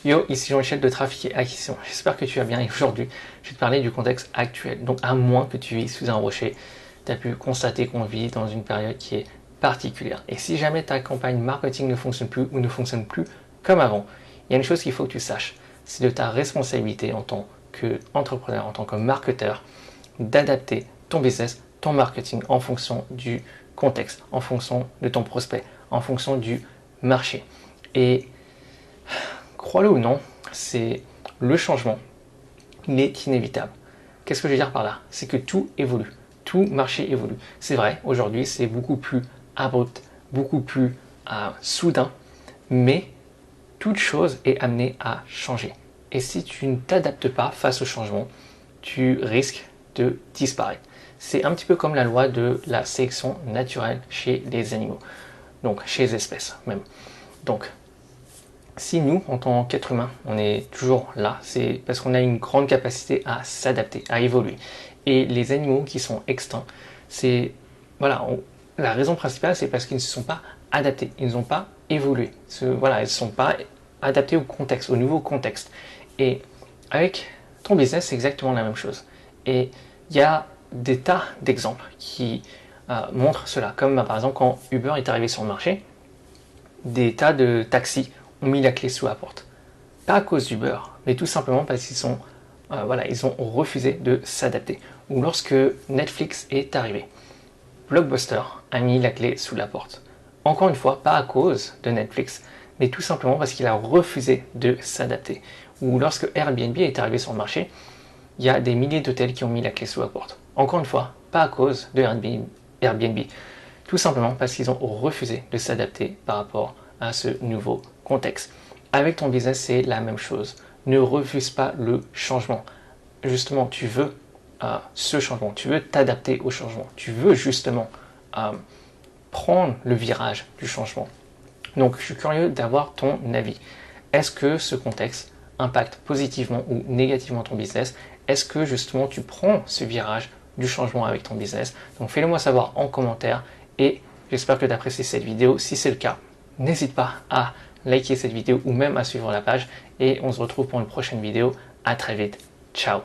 Yo, ici Jean-Michel de Trafic et Acquisition. J'espère que tu vas bien et aujourd'hui, je vais te parler du contexte actuel. Donc, à moins que tu vis sous un rocher, tu as pu constater qu'on vit dans une période qui est particulière. Et si jamais ta campagne marketing ne fonctionne plus ou ne fonctionne plus comme avant, il y a une chose qu'il faut que tu saches. C'est de ta responsabilité en tant qu'entrepreneur, en tant que marketeur, d'adapter ton business, ton marketing en fonction du contexte, en fonction de ton prospect, en fonction du marché. Et crois-le ou non, c'est le changement, il est inévitable. Qu'est-ce que je veux dire par là? C'est que tout évolue, tout marché évolue. C'est vrai, aujourd'hui c'est beaucoup plus abrupt, beaucoup plus soudain, mais toute chose est amenée à changer. Et si tu ne t'adaptes pas face au changement, tu risques de disparaître. C'est un petit peu comme la loi de la sélection naturelle chez les animaux, donc chez les espèces même. Donc, si nous, en tant qu'être humain, on est toujours là, c'est parce qu'on a une grande capacité à s'adapter, à évoluer. Et les animaux qui sont extincts, c'est voilà, la raison principale, c'est parce qu'ils ne se sont pas adaptés, ils n'ont pas évolué. Voilà, ils ne sont pas adaptés au contexte, au nouveau contexte. Et avec ton business, c'est exactement la même chose. Et il y a des tas d'exemples qui montrent cela, comme par exemple quand Uber est arrivé sur le marché, des tas de taxis ont mis la clé sous la porte. Pas à cause d'Uber, mais tout simplement parce ils ont refusé de s'adapter. Ou lorsque Netflix est arrivé, Blockbuster a mis la clé sous la porte. Encore une fois, pas à cause de Netflix, mais tout simplement parce qu'il a refusé de s'adapter. Ou lorsque Airbnb est arrivé sur le marché, il y a des milliers d'hôtels qui ont mis la clé sous la porte. Encore une fois, pas à cause de Airbnb, tout simplement parce qu'ils ont refusé de s'adapter par rapport à ce nouveau contexte. Avec ton business, c'est la même chose. Ne refuse pas le changement. Justement, tu veux ce changement, tu veux t'adapter au changement, tu veux justement prendre le virage du changement. Donc, je suis curieux d'avoir ton avis. Est-ce que ce contexte impacte positivement ou négativement ton business? Est-ce que justement tu prends ce virage du changement avec ton business? Donc, fais-le moi savoir en commentaire et j'espère que tu as apprécié cette vidéo. Si c'est le cas, n'hésite pas à liker cette vidéo ou même à suivre la page et on se retrouve pour une prochaine vidéo. À très vite. Ciao.